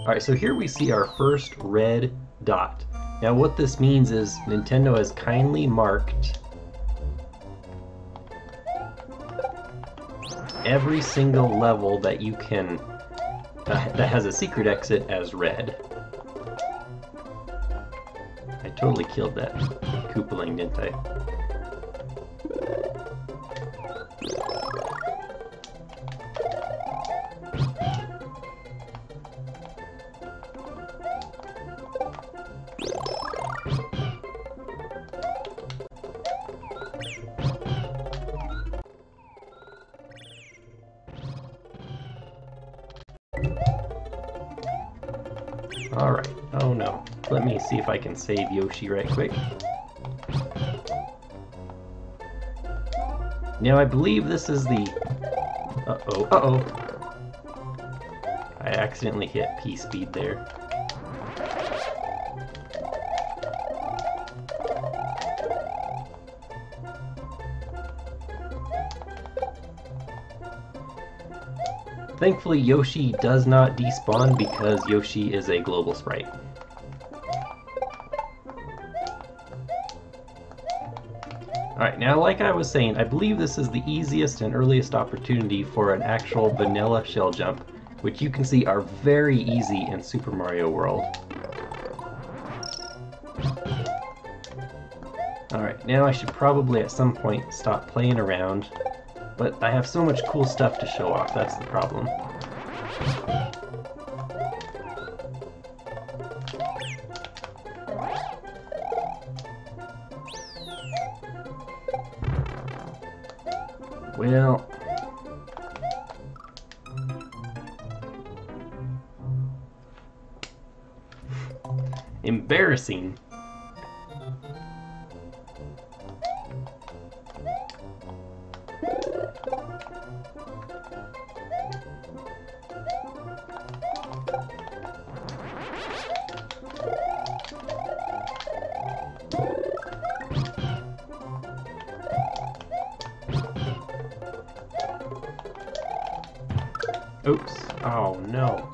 Alright, so here we see our first red dot. Now what this means is Nintendo has kindly marked every single level that you can that has a secret exit as red. I totally killed that Koopaling, didn't I? Alright, oh no. Let me see if I can save Yoshi right quick. Now I believe this is the... Uh-oh. I accidentally hit P speed there. Thankfully, Yoshi does not despawn because Yoshi is a global sprite. Alright, now like I was saying, I believe this is the easiest and earliest opportunity for an actual vanilla shell jump, which you can see are very easy in Super Mario World. Alright, now I should probably at some point stop playing around. But I have so much cool stuff to show off, that's the problem. Well... embarrassing. Oops. Oh no.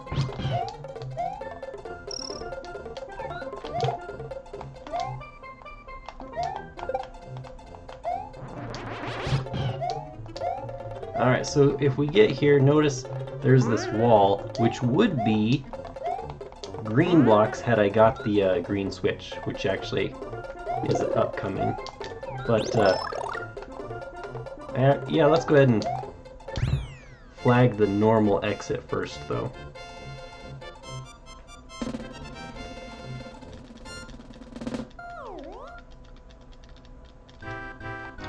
Alright, so if we get here, notice there's this wall, which would be green blocks had I got the green switch, which actually is upcoming. But, yeah, let's go ahead and flag the normal exit first, though.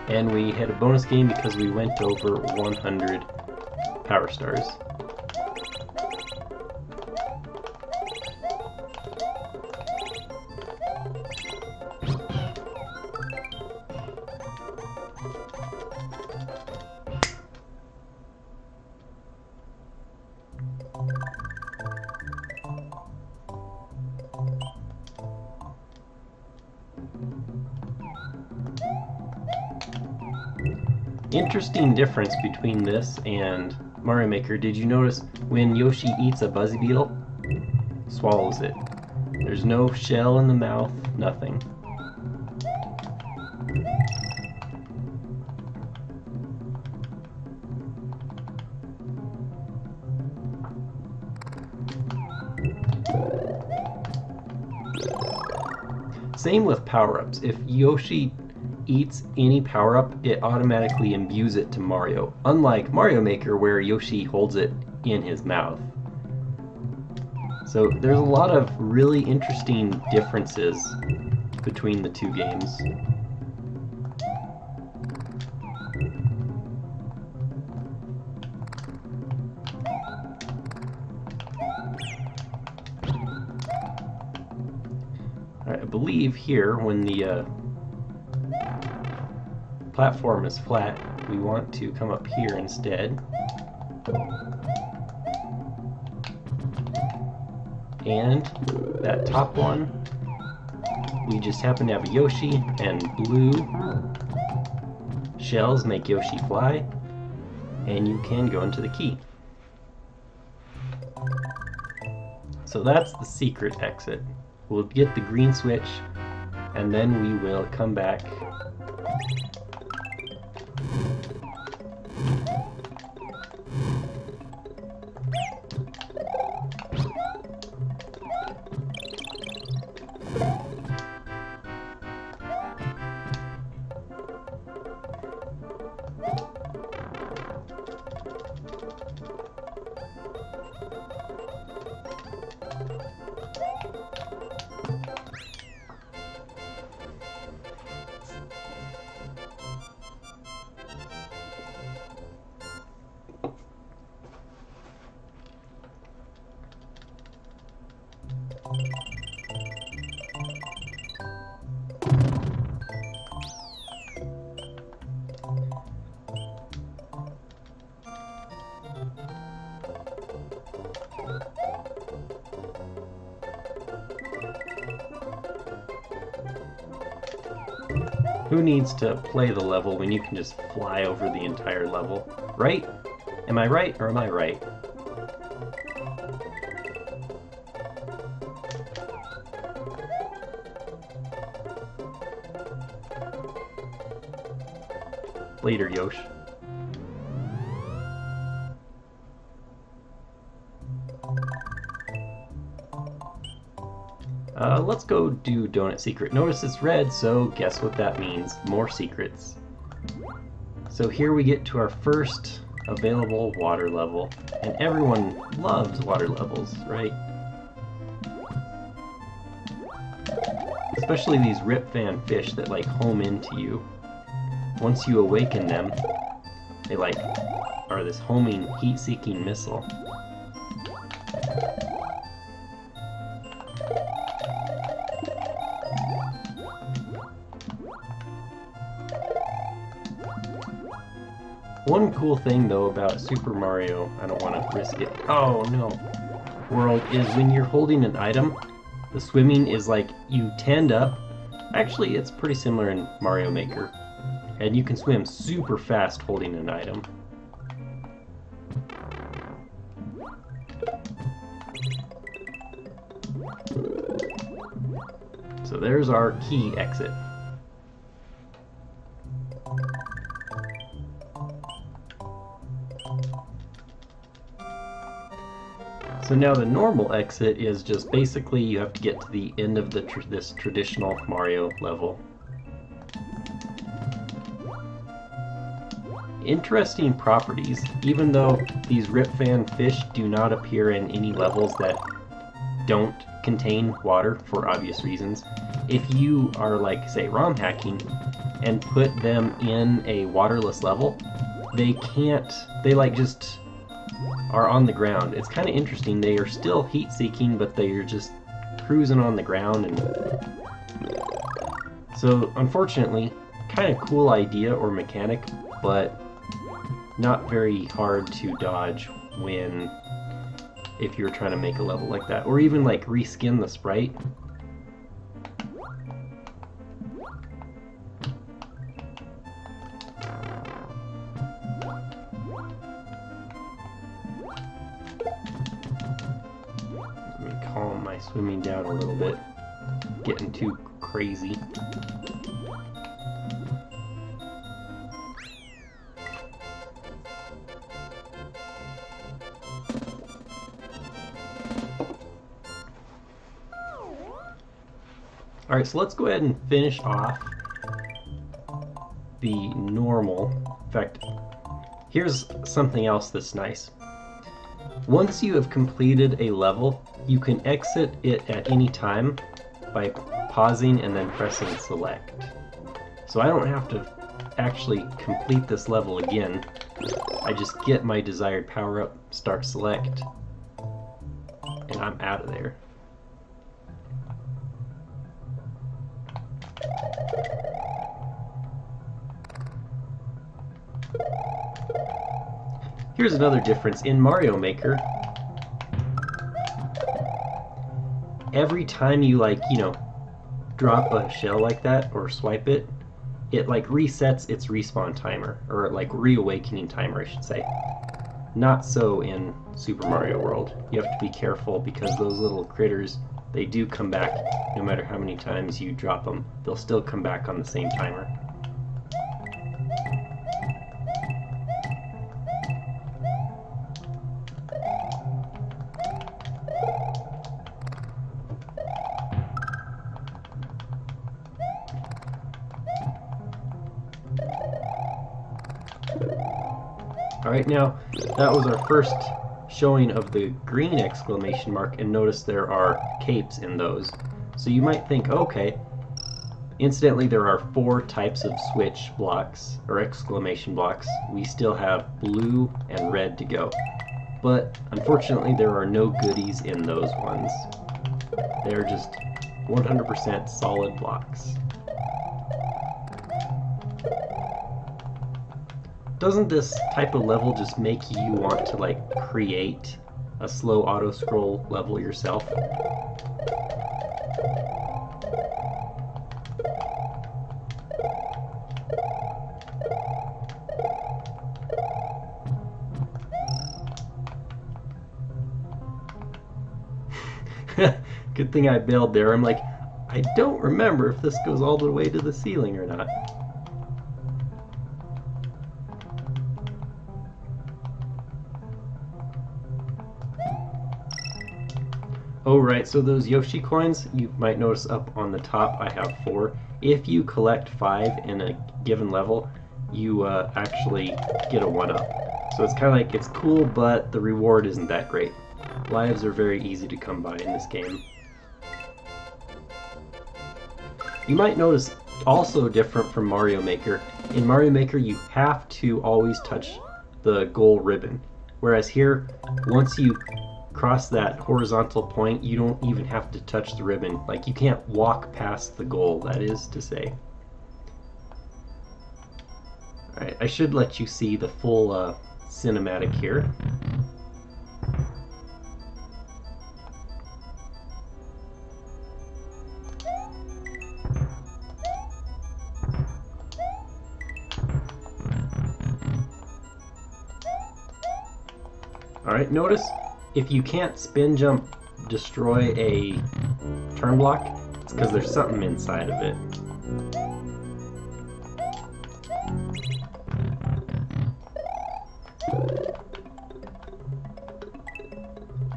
And we had a bonus game because we went over 100 power stars. Interesting difference between this and Mario Maker. Did you notice when Yoshi eats a Buzzy Beetle? Swallows it. There's no shell in the mouth, nothing. Same with power-ups. If Yoshi eats any power-up, it automatically imbues it to Mario, unlike Mario Maker where Yoshi holds it in his mouth. So there's a lot of really interesting differences between the two games. Alright, I believe here when the platform is flat, we want to come up here instead. And that top one, we just happen to have a Yoshi, and blue shells make Yoshi fly, and you can go into the key. so that's the secret exit. We'll get the green switch, and then we will come back. Who needs to play the level when you can just fly over the entire level? Right? Am I right or am I right? Later, Yosh. Let's go do Donut Secret. Notice it's red, so guess what that means? More secrets. So here we get to our first available water level. And everyone loves water levels, right? Especially these rip fan fish that like home into you. Once you awaken them, they like are this homing, heat-seeking missile. One cool thing though about Super Mario, I don't want to risk it, oh no, world, is when you're holding an item, the swimming is like you tend up. Actually, it's pretty similar in Mario Maker. And you can swim super fast holding an item. So there's our key exit. So now the normal exit is just basically you have to get to the end of this traditional Mario level. Interesting properties, even though these rip fan fish do not appear in any levels that don't contain water for obvious reasons. If you are like, say, ROM hacking and put them in a waterless level, they like just are on the ground. It's kind of interesting. They are still heat-seeking, but they are just cruising on the ground. And so, unfortunately, kind of cool idea or mechanic, but not very hard to dodge if you're trying to make a level like that, or even like reskin the sprite. Calm my swimming down a little bit, getting too crazy. Alright, so let's go ahead and finish off the normal. In fact, here's something else that's nice. Once you have completed a level, you can exit it at any time by pausing and then pressing select. So I don't have to actually complete this level again. I just get my desired power-up, start select, and I'm out of there. Here's another difference. In Mario Maker, every time you drop a shell like that or swipe it, it like resets its respawn timer, or like reawakening timer, I should say. Not so in Super Mario World. You have to be careful because those little critters, they do come back no matter how many times you drop them. They'll still come back on the same timer. Alright, now that was our first showing of the green exclamation mark, and notice there are capes in those. So you might think, okay, incidentally there are 4 types of switch blocks, or exclamation blocks. We still have blue and red to go. But unfortunately there are no goodies in those ones. They're just 100% solid blocks. Doesn't this type of level just make you want to like create a slow auto scroll level yourself? Good thing I bailed there. I'm like, I don't remember if this goes all the way to the ceiling or not. Oh right, so those Yoshi coins, you might notice up on the top I have 4. If you collect 5 in a given level, you actually get a 1-up. So it's kind of like, it's cool, but the reward isn't that great. Lives are very easy to come by in this game. You might notice also different from Mario Maker. In Mario Maker you have to always touch the goal ribbon, whereas here, once you cross that horizontal point, you don't even have to touch the ribbon. Like, you can't walk past the goal, that is to say. Alright, I should let you see the full cinematic here. Alright, notice if you can't spin jump destroy a turn block, it's because there's something inside of it.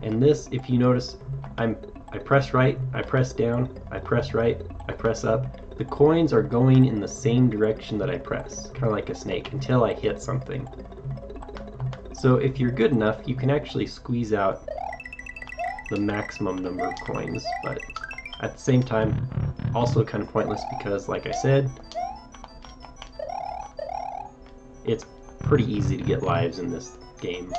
And this, if you notice, I press right, I press down, I press right, I press up. The coins are going in the same direction that I press, kind of like a snake, until I hit something. So if you're good enough, you can actually squeeze out the maximum number of coins, but at the same time, also kind of pointless because, like I said, it's pretty easy to get lives in this game.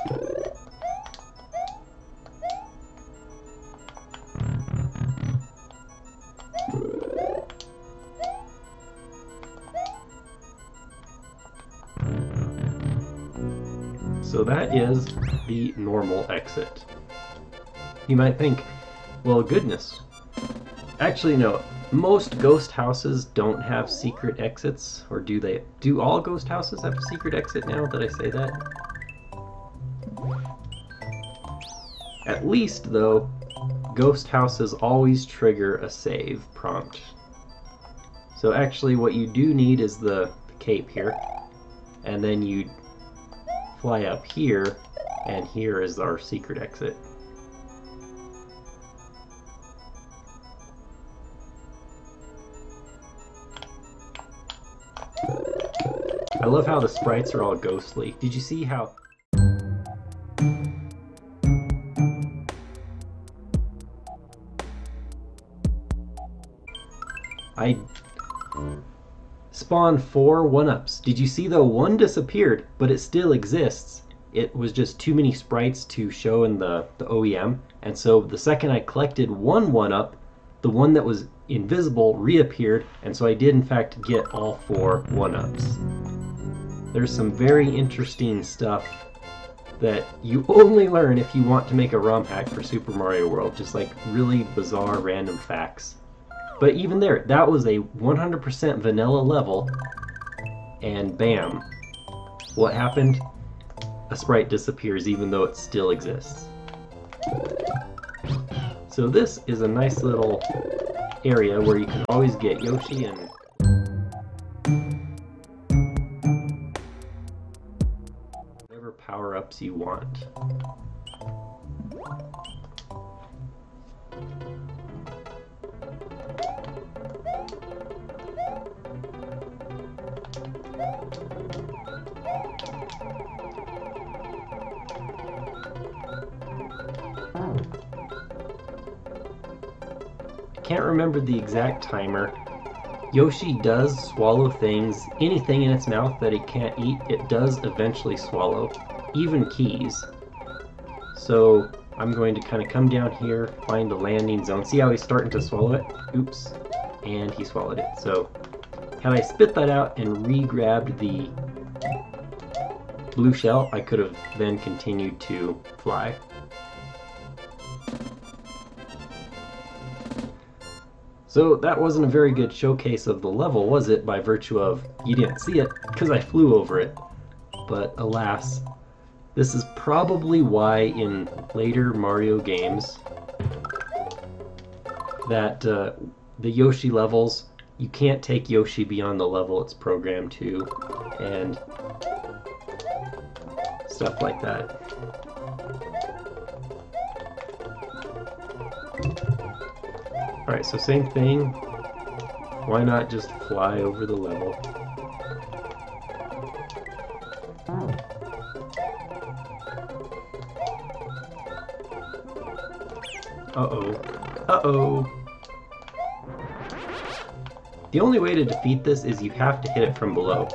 So that is the normal exit. You might think, well, goodness. Actually, no. Most ghost houses don't have secret exits, or do they? Do all ghost houses have a secret exit now that I say that? At least, though, ghost houses always trigger a save prompt. So actually what you do need is the cape here, and then you fly up here, and here is our secret exit. I love how the sprites are all ghostly. Did you see how... I spawned 4 1-ups. Did you see though? One disappeared, but it still exists. It was just too many sprites to show in the OEM, and so the second I collected one 1-up, the one that was invisible reappeared, and so I did in fact get all 4 1-ups. There's some very interesting stuff that you only learn if you want to make a ROM hack for Super Mario World, just like really bizarre random facts. But even there, that was a 100% vanilla level, and bam. What happened? a sprite disappears even though it still exists. So this is a nice little area where you can always get Yoshi and whatever power-ups you want. Can't remember the exact timer. Yoshi does swallow things, anything in its mouth that it can't eat, it does eventually swallow, even keys. So I'm going to kind of come down here, find a landing zone. See how he's starting to swallow it? Oops, and he swallowed it. So had I spit that out and re-grabbed the blue shell, I could have then continued to fly. So that wasn't a very good showcase of the level, was it? By virtue of you didn't see it because I flew over it. But alas, this is probably why in later Mario games that the Yoshi levels, you can't take Yoshi beyond the level it's programmed to, and stuff like that. Alright, so same thing. Why not just fly over the level? Uh-oh. Uh-oh. The only way to defeat this is you have to hit it from below.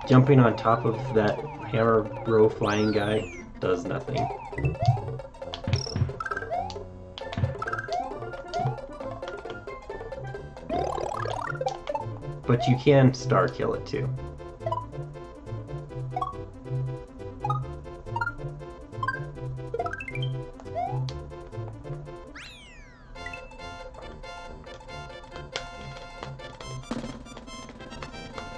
Jumping on top of that hammer bro flying guy does nothing. But you can star kill it too.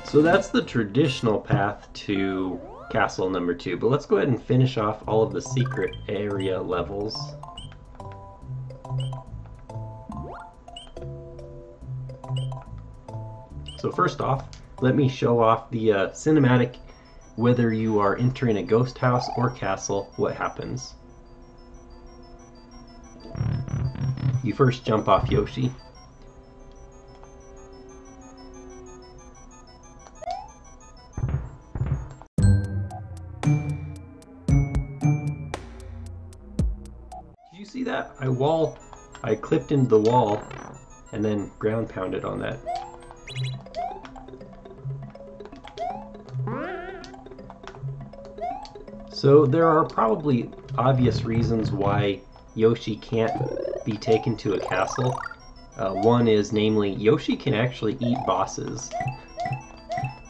So that's the traditional path to castle number 2, but let's go ahead and finish off all of the secret area levels. So first off, let me show off the cinematic, whether you are entering a ghost house or castle, what happens. You first jump off Yoshi. Did you see that? I clipped into the wall and then ground pounded on that. So there are probably obvious reasons why Yoshi can't be taken to a castle. One is, namely, Yoshi can actually eat bosses.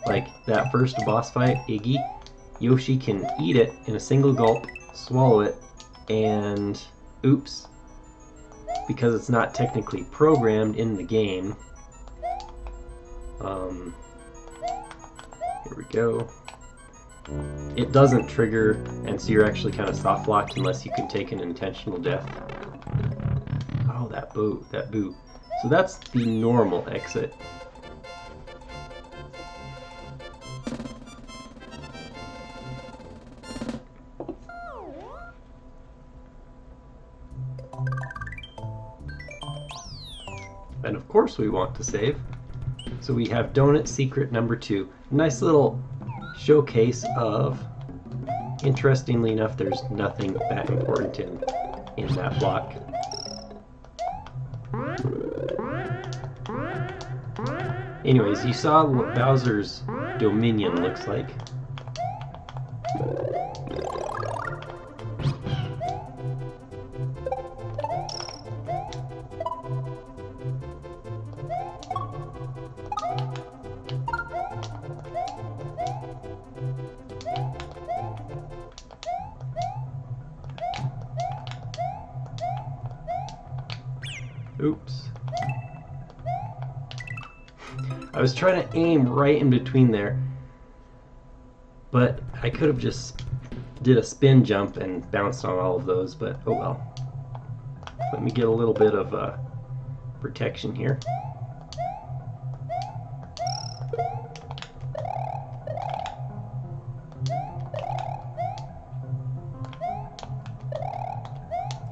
Like that first boss fight, Iggy, Yoshi can eat it in a single gulp, swallow it, and oops, because it's not technically programmed in the game. Here we go. It doesn't trigger, and so you're actually kind of soft locked unless you can take an intentional death. Oh, that boo, that boo. So that's the normal exit. And of course we want to save. So we have Donut Secret number 2. Nice little showcase of, interestingly enough, there's nothing that important in that block. Anyways, you saw what Bowser's Dominion looks like. Oops. I was trying to aim right in between there. But I could have just did a spin jump and bounced on all of those, but oh well. Let me get a little bit of protection here.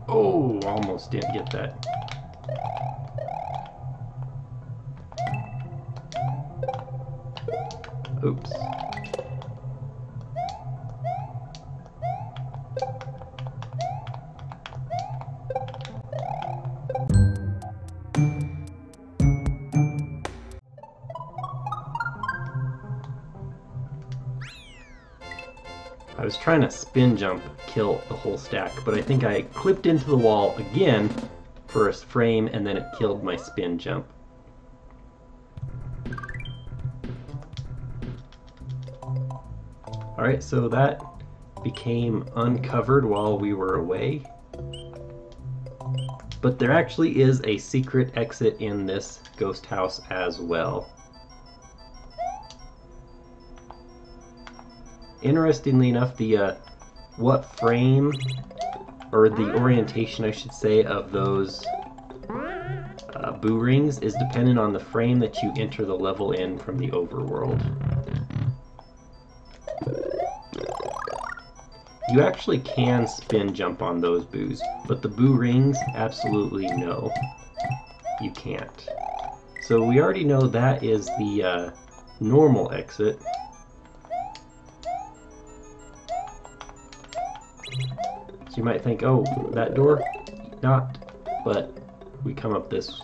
Oh, almost didn't get that. Oops. I was trying to spin jump kill the whole stack, but I think I clipped into the wall again for a frame and then it killed my spin jump. Alright, so that became uncovered while we were away. But there actually is a secret exit in this ghost house as well. Interestingly enough, the what frame, or the orientation I should say, of those boo rings is dependent on the frame that you enter the level in from the overworld. You actually can spin jump on those boos, but the boo rings, absolutely no. You can't. So we already know that is the normal exit. So you might think, oh, that door? Not. But we come up this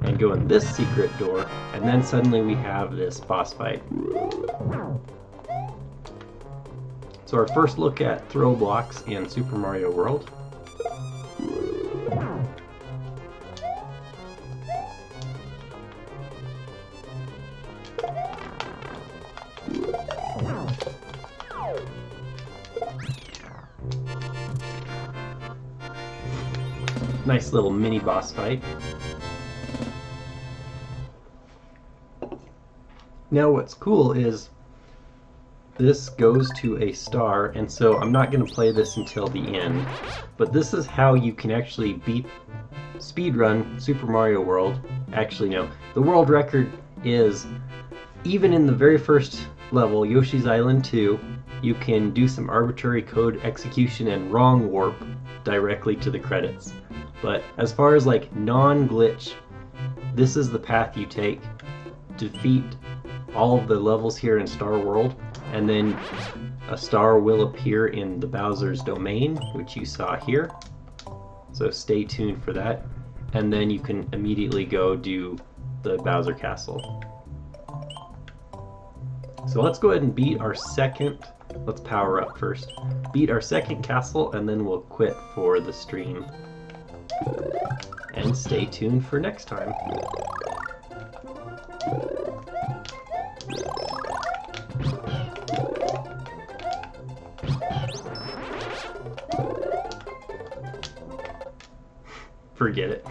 and go in this secret door, and then suddenly we have this boss fight. So our first look at throw blocks in Super Mario World. Nice little mini boss fight. Now what's cool is this goes to a star, and so I'm not going to play this until the end, but this is how you can actually speedrun Super Mario World. Actually no, the world record is, even in the very first level, Yoshi's Island 2, you can do some arbitrary code execution and wrong warp directly to the credits. But as far as like non-glitch, this is the path you take. Defeat all of the levels here in Star World, and then a star will appear in the Bowser's domain, which you saw here. So stay tuned for that. And then you can immediately go do the Bowser Castle. So let's go ahead and beat our second, let's power up first. Beat our second castle, and then we'll quit for the stream. And stay tuned for next time. Forget it.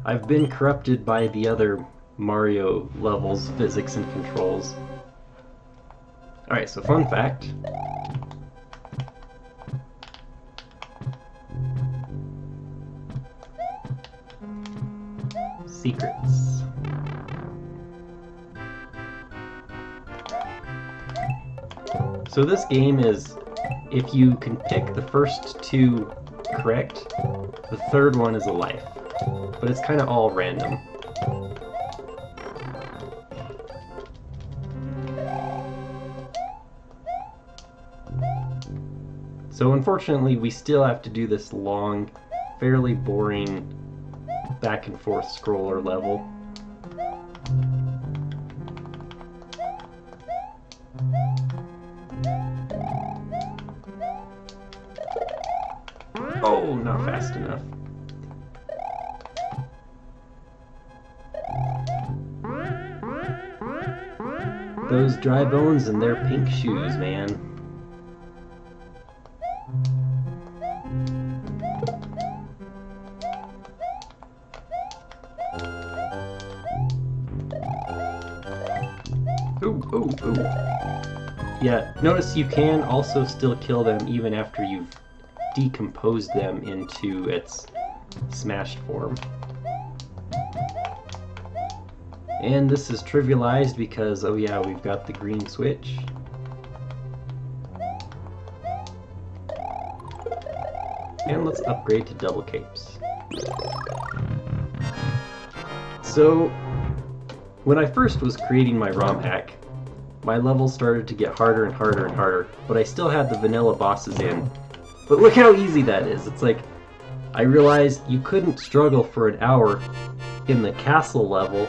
I've been corrupted by the other Mario levels, physics, and controls. Alright, so fun fact. Secrets. So this game is, if you can pick the first two correct, the third one is a life. But it's kind of all random. So unfortunately, we still have to do this long, fairly boring back and forth scroller level. Oh, not fast enough. Those dry bones and their pink shoes, man. Ooh, ooh, ooh. Yeah, notice you can also still kill them even after you've decomposed them into its smashed form. And this is trivialized because, oh yeah, we've got the green switch. And let's upgrade to double capes. So, when I first was creating my ROM hack, my levels started to get harder and harder and harder, but I still had the vanilla bosses in. But look how easy that is. It's like, I realized you couldn't struggle for an hour in the castle level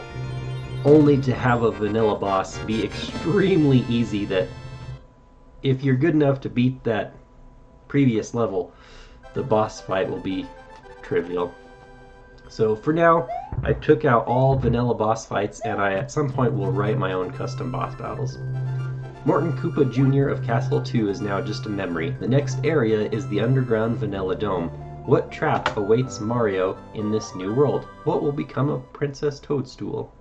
only to have a vanilla boss be extremely easy, that if you're good enough to beat that previous level, the boss fight will be trivial. So for now, I took out all vanilla boss fights, and I at some point will write my own custom boss battles. Morton Koopa Jr. of Castle 2 is now just a memory. The next area is the underground Vanilla Dome. What trap awaits Mario in this new world? What will become of Princess Toadstool?